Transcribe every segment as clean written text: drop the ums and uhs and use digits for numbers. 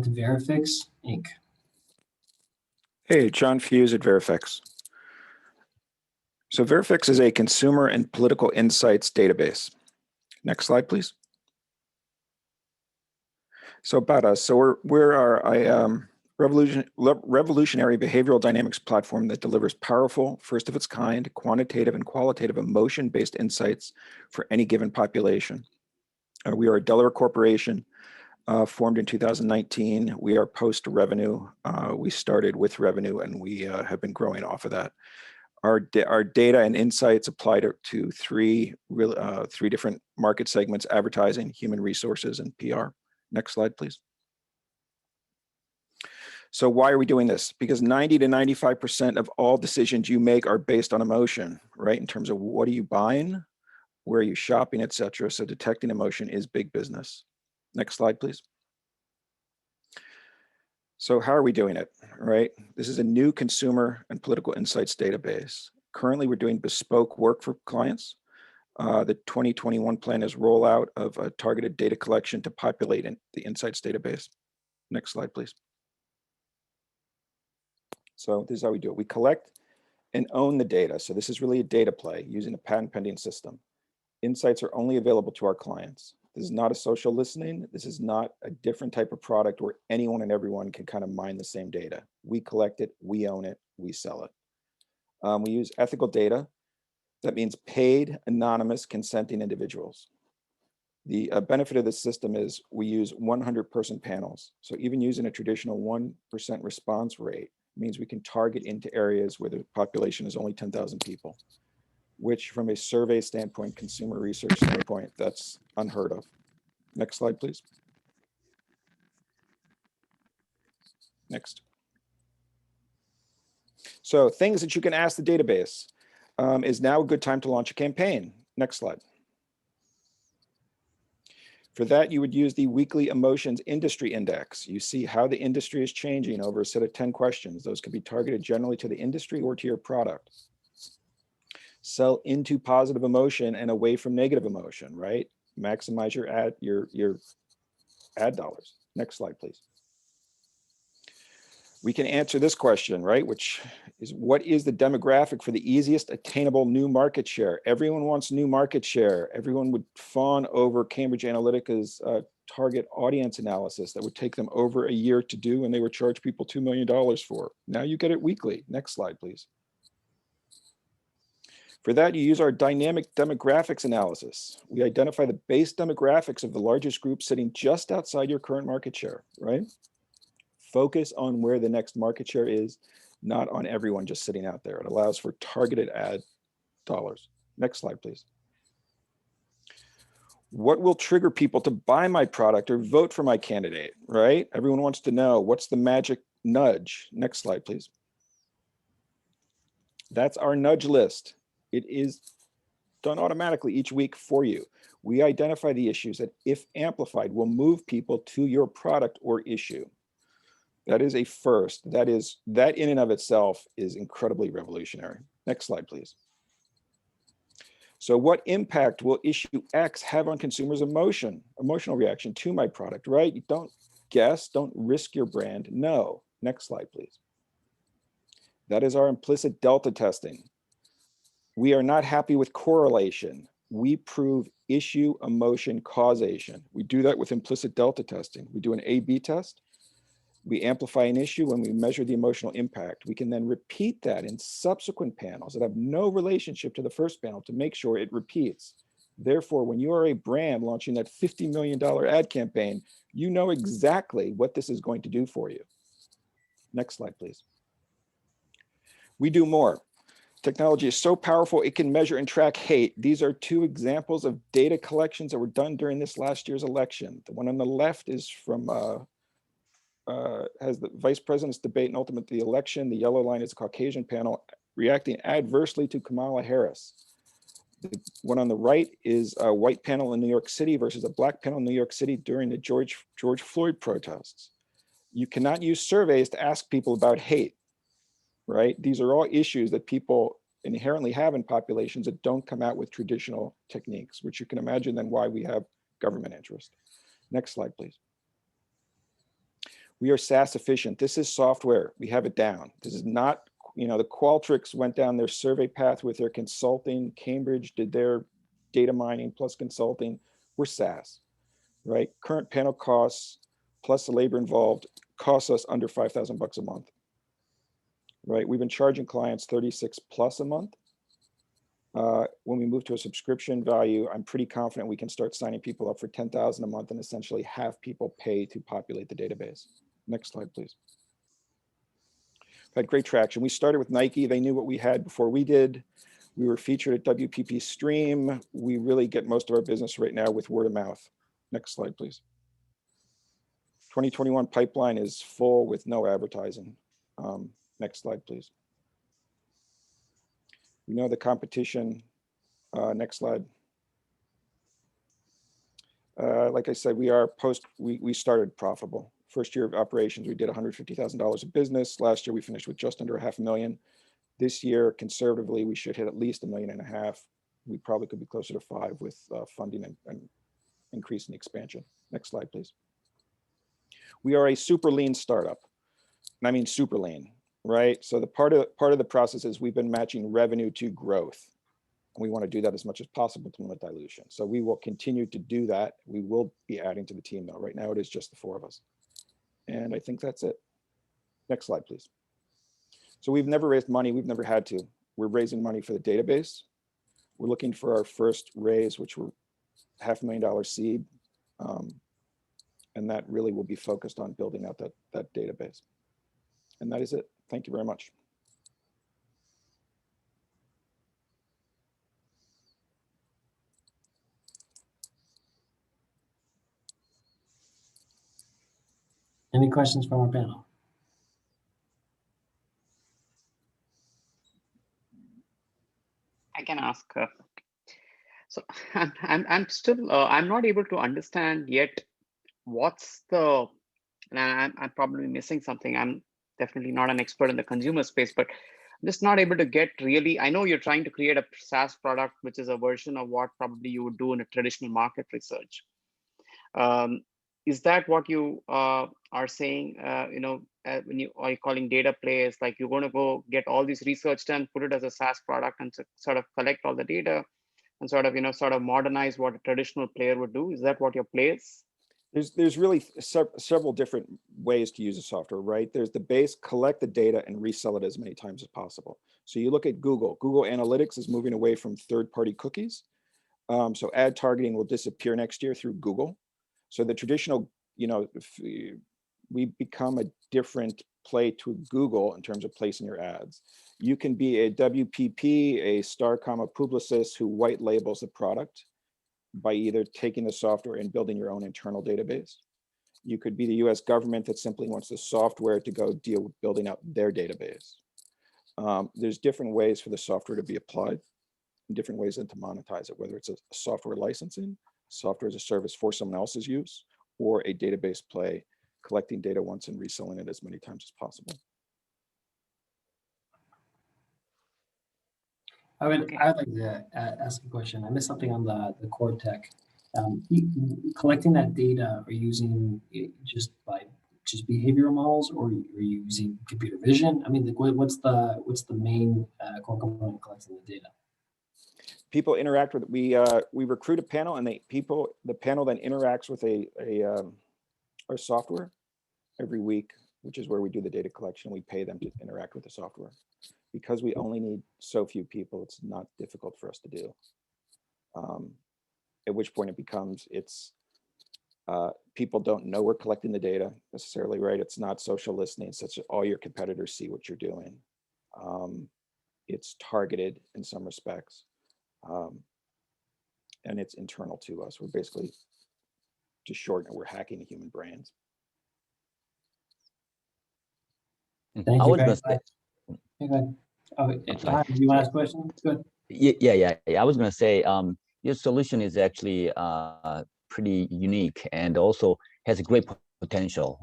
present Veriphix, Inc. Hey, John Fuse at Veriphix. So Veriphix is a consumer and political insights database. Next slide, please. So about us, so we're a revolutionary behavioral dynamics platform that delivers powerful, first of its kind, quantitative and qualitative emotion-based insights for any given population. We are a Delaware corporation formed in 2019. We are post-revenue. We started with revenue and we have been growing off of that. Our data and insights apply to three different market segments: advertising, human resources, and PR. Next slide, please. So why are we doing this? Because 90 to 95% of all decisions you make are based on emotion, right? In terms of what are you buying, where are you shopping, et cetera. So detecting emotion is big business. Next slide, please. So how are we doing it, right? This is a new consumer and political insights database. Currently, we're doing bespoke work for clients. The 2021 plan is rollout of a targeted data collection to populate the insights database. Next slide, please. So this is how we do it. We collect and own the data. So this is really a data play using a patent pending system. Insights are only available to our clients. This is not a social listening. This is not a different type of product where anyone and everyone can kind of mine the same data. We collect it, we own it, we sell it. We use ethical data. That means paid, anonymous, consenting individuals. The benefit of this system is we use 100-person panels. So even using a traditional 1% response rate means we can target into areas where the population is only 10,000 people, which from a survey standpoint, consumer research standpoint, that's unheard of. Next slide, please. Next. So things that you can ask the database. Is now a good time to launch a campaign? Next slide. For that, you would use the Weekly Emotions Industry Index. You see how the industry is changing over a set of 10 questions. Those could be targeted generally to the industry or to your product. Sell into positive emotion and away from negative emotion, right? Maximize your ad dollars. Next slide, please. We can answer this question, right? Which is, what is the demographic for the easiest attainable new market share? Everyone wants new market share. Everyone would fawn over Cambridge Analytica's target audience analysis that would take them over a year to do, and they would charge people $2 million for. Now you get it weekly. Next slide, please. For that, you use our dynamic demographics analysis. We identify the base demographics of the largest group sitting just outside your current market share, right? Focus on where the next market share is, not on everyone just sitting out there. It allows for targeted ad dollars. Next slide, please. What will trigger people to buy my product or vote for my candidate, right? Everyone wants to know, what's the magic nudge? Next slide, please. That's our nudge list. It is done automatically each week for you. We identify the issues that, if amplified, will move people to your product or issue. That is a first. That in and of itself is incredibly revolutionary. Next slide, please. So what impact will issue X have on consumers' emotional reaction to my product, right? You don't guess, don't risk your brand, know. Next slide, please. That is our implicit delta testing. We are not happy with correlation. We prove issue, emotion, causation. We do that with implicit delta testing. We do an A/B test. We amplify an issue when we measure the emotional impact. We can then repeat that in subsequent panels that have no relationship to the first panel to make sure it repeats. Therefore, when you are a brand launching that $50 million ad campaign, you know exactly what this is going to do for you. Next slide, please. We do more. Technology is so powerful, it can measure and track hate. These are two examples of data collections that were done during this last year's election. The one on the left is from has the vice president's debate and ultimately the election. The yellow line is a Caucasian panel reacting adversely to Kamala Harris. The one on the right is a white panel in New York City versus a black panel in New York City during the George Floyd protests. You cannot use surveys to ask people about hate, right? These are all issues that people inherently have in populations that don't come out with traditional techniques, which you can imagine then why we have government interest. Next slide, please. We are SaaS efficient. This is software. We have it down. This is not, the Qualtrics went down their survey path with their consulting. Cambridge did their data mining plus consulting. We're SaaS, right? Current panel costs plus the labor involved costs us under $5,000 a month, right? We've been charging clients 36 plus a month. When we move to a subscription value, I'm pretty confident we can start signing people up for 10,000 a month and essentially have people pay to populate the database. Next slide, please. Had great traction. We started with Nike. They knew what we had before we did. We were featured at WPP Stream. We really get most of our business right now with word of mouth. Next slide, please. 2021 pipeline is full with no advertising. Next slide, please. We know the competition. Next slide. Like I said, we started profitable. First year of operations, we did $150,000 of business. Last year, we finished with just under $500,000. This year, conservatively, we should hit at least $1.5 million. We probably could be closer to 5 with funding and increase in expansion. Next slide, please. We are a super lean startup. And I mean super lean, right? So the part of the process is we've been matching revenue to growth. And we want to do that as much as possible to limit dilution. So we will continue to do that. We will be adding to the team though. Right now it is just the 4 of us. And I think that's it. Next slide, please. So we've never raised money. We've never had to. We're raising money for the database. We're looking for our first raise, which were $500,000 seed. And that really will be focused on building out that database. And that is it. Thank you very much. Any questions from our panel? I can ask. So I'm still I'm not able to understand yet what's the, and I'm probably missing something. I'm definitely not an expert in the consumer space, but I'm just not able to get really. I know you're trying to create a SaaS product, which is a version of what probably you would do in a traditional market research. Is that what you are saying? When you are calling data players, like you're going to go get all this research done, put it as a SaaS product, and sort of collect all the data, and sort of modernize what a traditional player would do. Is that what your play is? There's really several different ways to use the software, right? There's the base, collect the data and resell it as many times as possible. So you look at Google. Google Analytics is moving away from third-party cookies. So ad targeting will disappear next year through Google. So the traditional, we become a different play to Google in terms of placing your ads. You can be a WPP, a Starcom, a Publicis who white labels the product by either taking the software and building your own internal database. You could be the US government that simply wants the software to go deal with building out their database. There's different ways for the software to be applied and different ways to monetize it, whether it's a software licensing, software as a service for someone else's use, or a database play, collecting data once and reselling it as many times as possible. I would like to ask a question. I missed something on the core tech. Collecting that data, are you using it just behavioral models, or are you using computer vision? I mean, what's the main core component of collecting the data? People interact with it. We recruit a panel, and the panel then interacts with our software every week, which is where we do the data collection. We pay them to interact with the software. Because we only need so few people, it's not difficult for us to do. At which point it becomes, people don't know we're collecting the data necessarily, right? It's not social listening, such that all your competitors see what you're doing. It's targeted in some respects. And it's internal to us. We're basically, to shorten it, we're hacking the human brains. Thank you very much. You want to ask a question? Good. Yeah. I was going to say, your solution is actually pretty unique and also has a great potential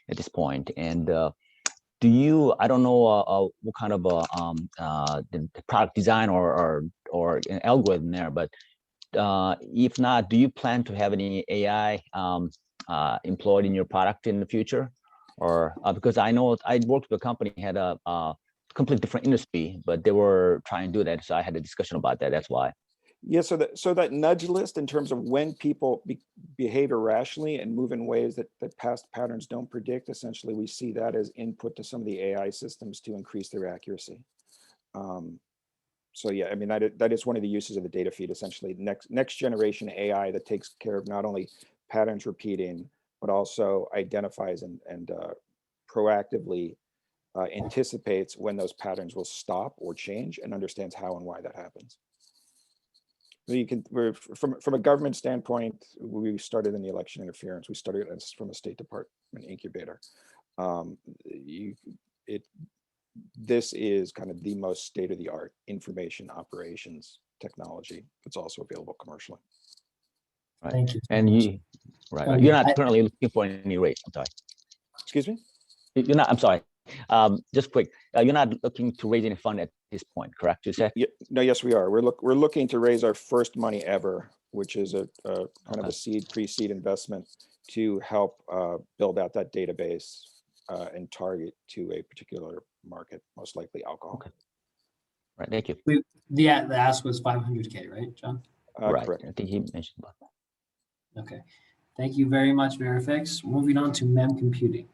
at this point. And do you? I don't know what kind of the product design or an algorithm there, but if not, do you plan to have any AI employed in your product in the future? or because I know I worked with a company had a completely different industry, but they were trying to do that. So I had a discussion about that. That's why. Yeah, so that nudge list in terms of when people behave irrationally and move in ways that past patterns don't predict, essentially we see that as input to some of the AI systems to increase their accuracy. So yeah, I mean, that is one of the uses of the data feed, essentially next generation AI that takes care of not only patterns repeating, but also identifies and proactively anticipates when those patterns will stop or change and understands how and why that happens. So you can, from a government standpoint, we started in the election interference. We started from a State Department incubator. This is kind of the most state-of-the-art information operations technology that's also available commercially. Right. Thank you. And you, right? You're not currently looking for any raise. I'm sorry. Excuse me? You're not. I'm sorry. Just quick. You're not looking to raise any fund at this point, correct? You said. Yeah, no, yes, we are. We're looking to raise our first money ever, which is a kind of a pre-seed investment to help build out that database and target to a particular market, most likely alcohol. Okay. Right. Thank you. The ask was 500K, right, John? Right. Correct. I think he mentioned about that. Okay. Thank you very much, Veriphix. Moving on to Mem Computing.